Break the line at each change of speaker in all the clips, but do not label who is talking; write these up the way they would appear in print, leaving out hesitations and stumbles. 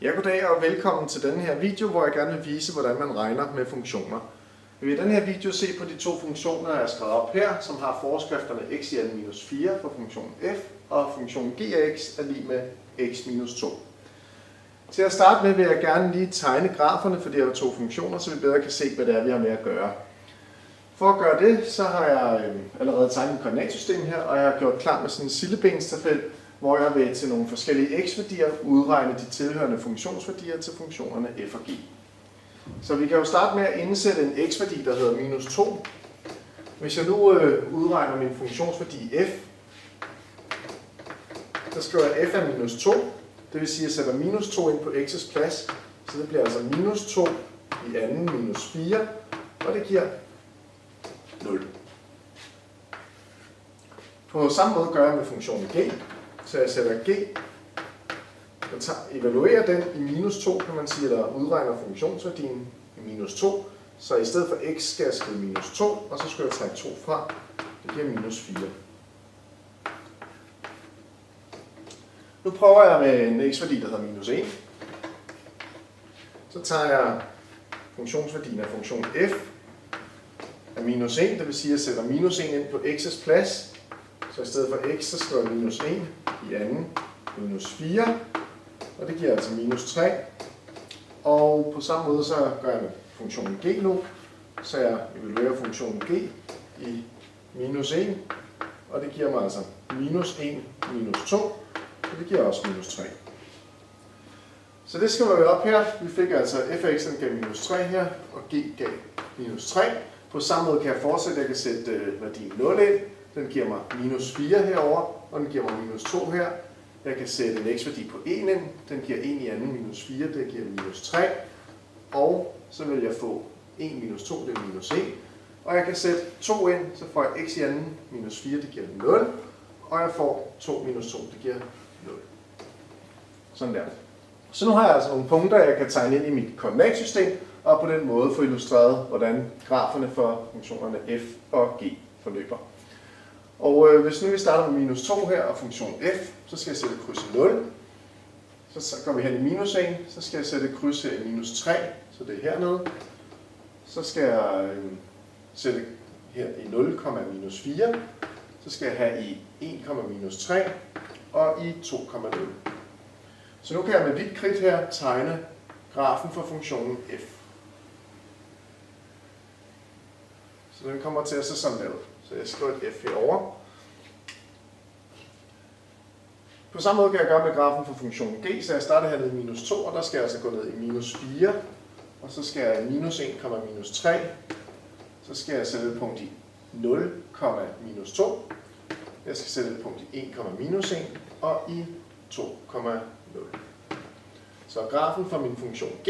Ja, goddag og velkommen til denne her video, hvor jeg gerne vil vise, hvordan man regner med funktioner. Vi vil i denne her video se på de to funktioner, jeg har skrevet op her, som har forskrifterne x i anden minus 4 for funktionen f, og funktionen g af x er lig med x minus 2. Til at starte med vil jeg gerne lige tegne graferne for de her to funktioner, så vi bedre kan se, hvad det er, vi har med at gøre. For at gøre det, så har jeg allerede tegnet et koordinatsystem her, og jeg har gjort klar med sådan en sildebenstabel, hvor jeg vil til nogle forskellige x-værdier udregne de tilhørende funktionsværdier til funktionerne f og g. Så vi kan jo starte med at indsætte en x-værdi, der hedder minus 2. Hvis jeg nu udregner min funktionsværdi f, så skriver jeg f er minus 2. Det vil sige, at jeg sætter minus 2 ind på x's plads, så det bliver altså minus 2 i anden minus 4, og det giver 0. På samme måde gør jeg med funktionen g. Så jeg sætter g, og evaluerer den i minus 2, kan man sige, eller udregner funktionsværdien i minus 2. Så i stedet for x skal jeg skrive minus 2, og så skal jeg trække 2 fra. Det giver minus 4. Nu prøver jeg med en x-værdi, der hedder minus 1. Så tager jeg funktionsværdien af funktion f af minus 1, det vil sige, at jeg sætter minus 1 ind på x's plads. Så i stedet for x, så skriver jeg minus 1 i anden minus 4, og det giver altså minus 3. Og på samme måde så gør jeg med funktionen g nu, så jeg evaluerer funktionen g i minus 1, og det giver mig altså minus 1 minus 2, og det giver også minus 3. Så det skriver vi op her. Vi fik altså f af x, den gav minus 3 her, og g gav minus 3. På samme måde kan jeg fortsætte, jeg kan sætte værdien 0 ind. Den giver mig minus 4 herover, og den giver mig minus 2 her. Jeg kan sætte en x-værdi på 1 ind. Den giver 1 i anden minus 4, det giver minus 3. Og så vil jeg få 1 minus 2, det er minus 1. Og jeg kan sætte 2 ind, så får jeg x i anden minus 4, det giver 0. Og jeg får 2 minus 2, det giver 0. Sådan der. Så nu har jeg altså nogle punkter, jeg kan tegne ind i mit koordinatsystem, og på den måde få illustreret, hvordan graferne for funktionerne f og g forløber. Og hvis nu vi starter med minus 2 her og funktion f, så skal jeg sætte kryds i 0. Så går vi hen i minus 1, så skal jeg sætte kryds her i minus 3, så det er hernede. Så skal jeg sætte her i 0, minus 4. Så skal jeg have i 1, minus 3 og i 2,0. Så nu kan jeg med hvidt kridt her tegne grafen for funktionen f. Så den kommer til at se sådan ud. Så jeg skriver et f herovre. På samme måde kan jeg gøre med grafen for funktionen g, så jeg starter hernede i minus 2, og der skal jeg altså gå ned i minus 4. Og så skal jeg i minus 1, minus 3. Så skal jeg sætte et punkt i 0, minus 2. Jeg skal sætte et punkt i 1, minus 1 og i 2,0. Så grafen for min funktion g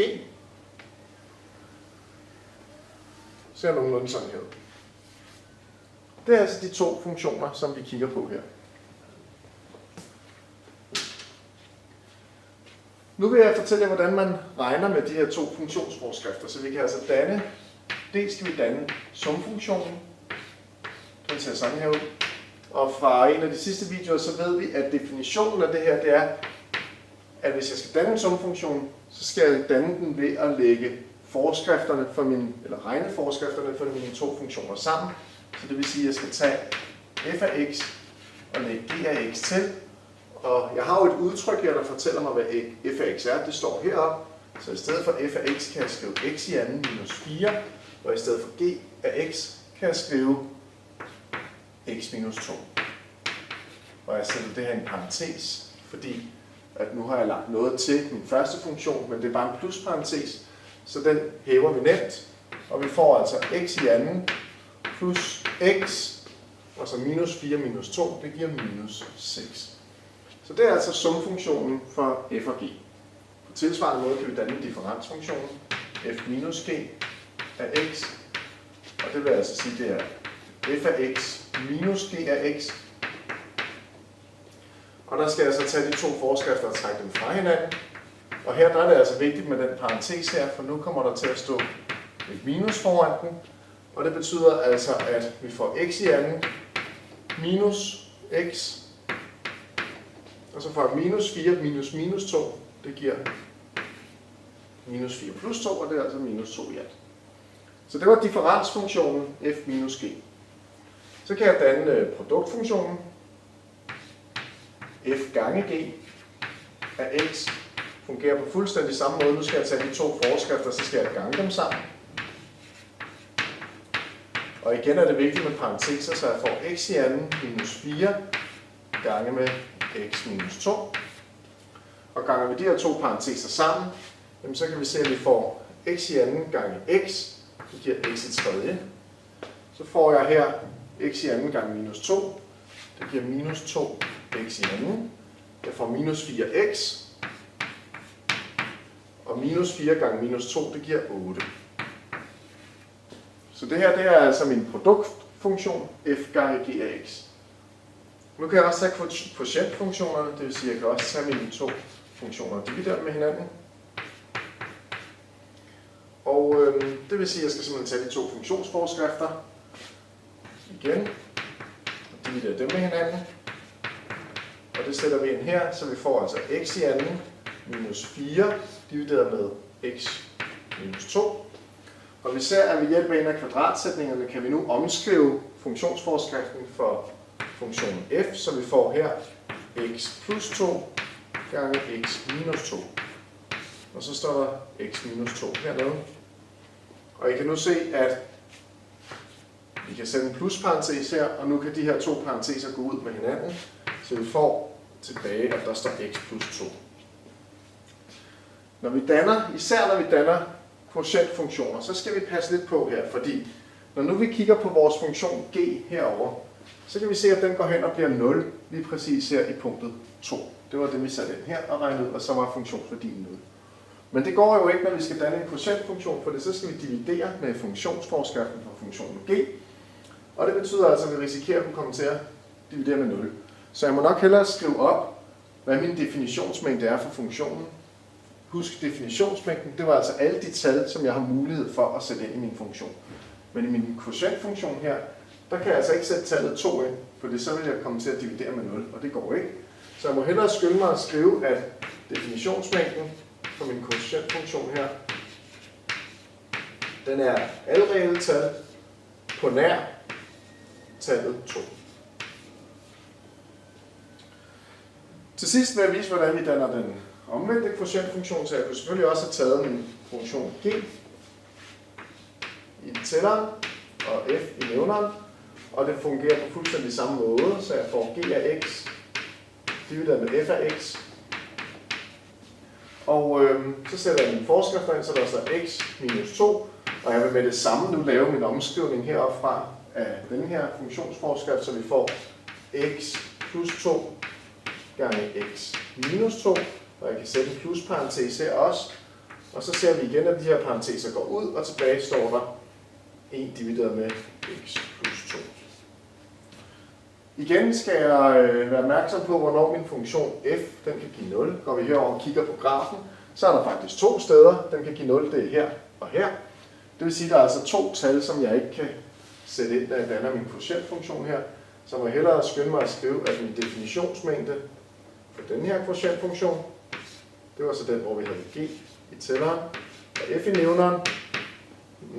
ser nogenlunde sådan her ud. Det er altså de to funktioner, som vi kigger på her. Nu vil jeg fortælle jer, hvordan man regner med de her to funktionsforskrifter. Så vi kan altså danne, dels skal vi danne sumfunktionen. Den ser sådan her ud. Og fra en af de sidste videoer, så ved vi, at definitionen af det her, det er, at hvis jeg skal danne en sumfunktion, så skal jeg danne den ved at lægge forskrifterne for regneforskrifterne for mine to funktioner sammen. Så det vil sige, at jeg skal tage f af x og lægge g af x til. Og jeg har jo et udtryk her, der fortæller mig, hvad f af x er. Det står heroppe. Så i stedet for f af x kan jeg skrive x i anden minus 4. Og i stedet for g af x kan jeg skrive x minus 2. Og jeg sætter det her i en parentes, fordi at nu har jeg lagt noget til min første funktion, men det er bare en plusparentes. Så den hæver vi nemt. Og vi får altså x i anden plus x, og så minus 4 minus 2, det giver minus 6. Så det er altså sumfunktionen for f og g. På tilsvarende måde kan vi danne differensfunktionen f minus g af x, og det vil altså sige, det er f af x minus g af x. Og der skal jeg altså tage de to forskrifter og trække dem fra hinanden. Og her der er det altså vigtigt med den parentes her, for nu kommer der til at stå et minus foran den. Og det betyder altså, at vi får x i anden minus x Og så får jeg minus 4 minus minus 2, det giver minus 4 plus 2, og det er altså minus 2 i alt. Så det var differensfunktionen f minus g. Så kan jeg danne produktfunktionen f gange g af x. Fungerer på fuldstændig samme måde. Nu skal jeg tage de to forskrifter, så skal jeg gange dem sammen. Og igen er det vigtigt med parenteser, så jeg får x i anden minus 4 gange med x minus 2. Og ganger vi de her to parenteser sammen, så kan vi se, at vi får x i anden gange x. Det giver x i tredje. Så får jeg her x i anden gange minus 2. Det giver minus 2x i anden. Jeg får minus 4x. Og minus 4 gange minus 2, det giver 8. Så det her, det er altså min produktfunktion f gange g af x. Nu kan jeg også tage quotientfunktionerne, det vil sige, at jeg kan også tage mine to funktioner og dividere med hinanden. Og det vil sige, at jeg skal simpelthen tage de to funktionsforskrifter igen og dividere dem med hinanden. Og det sætter vi ind her, så vi får altså x i anden minus 4 divideret med x minus 2. Og vi ser, at ved hjælp af en af kvadratsætningerne kan vi nu omskrive funktionsforskriften for funktionen f, så vi får her x plus 2 gange x minus 2. Og så står der x minus 2 hernede. Og I kan nu se, at vi kan sætte en plusparentes her, og nu kan de her to parenteser gå ud med hinanden, så vi får tilbage, at der står x plus 2. Især når vi danner quotientfunktioner, så skal vi passe lidt på her, fordi når nu vi kigger på vores funktion g herover, så kan vi se, at den går hen og bliver 0 lige præcis her i punktet 2. Det var det, vi satte ind her og regnede ud, og så var funktionsværdien 0. Men det går jo ikke, når vi skal danne en quotientfunktion, for det så skal vi dividere med funktionsforskriften for funktionen g. Og det betyder altså, at vi risikerer at kunne komme til at dividere med 0. Så jeg må nok hellere skrive op, hvad min definitionsmængde er for funktionen. Husk, definitionsmængden, det var altså alle de tal, som jeg har mulighed for at sætte ind i min funktion. Men i min quotientfunktion her, der kan jeg altså ikke sætte tallet 2 ind, for så vil jeg komme til at dividere med 0, og det går ikke. Så jeg må hellere skynde mig at skrive, at definitionsmængden for min quotientfunktion her, den er alle reelle tal på nær tallet 2. Til sidst vil jeg vise, hvordan vi danner den omvendte quotientfunktion, så jeg kunne selvfølgelig også have taget min funktion g i tælleren og f i nævneren, og det fungerer på fuldstændig samme måde, så jeg får g af x divideret med f af x. Og så sætter jeg min forskrifter ind, så der står x minus 2, og jeg vil med det samme nu lave min omskrivning heroppe fra af denne her funktionsforskrift, så vi får x plus 2 gange x minus 2, og jeg kan sætte en plusparentes her også, og så ser vi igen, at de her parenteser går ud, og tilbage står der 1 divideret med x plus 2. Igen skal jeg være opmærksom på, hvornår min funktion f den kan give 0. Går vi herover og kigger på grafen, så er der faktisk to steder, den kan give 0, det er her og her. Det vil sige, at der er altså to tal, som jeg ikke kan sætte ind, da jeg danner min quotientfunktion her. Så må jeg hellere skynde mig at skrive, at min definitionsmængde for den her quotientfunktion, det var så den, hvor vi havde g i tælleren, og f i nævneren,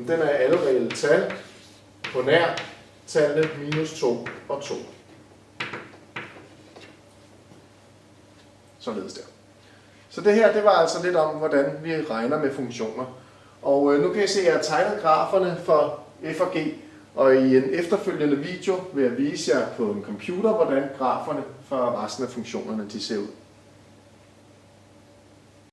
den er alle reelle tal på nær tallene minus 2 og 2. Således der. Så det her, det var altså lidt om, hvordan vi regner med funktioner. Og nu kan I se, at jeg har tegnet graferne for f og g, og i en efterfølgende video vil jeg vise jer på en computer, hvordan graferne for resten af funktionerne de ser ud.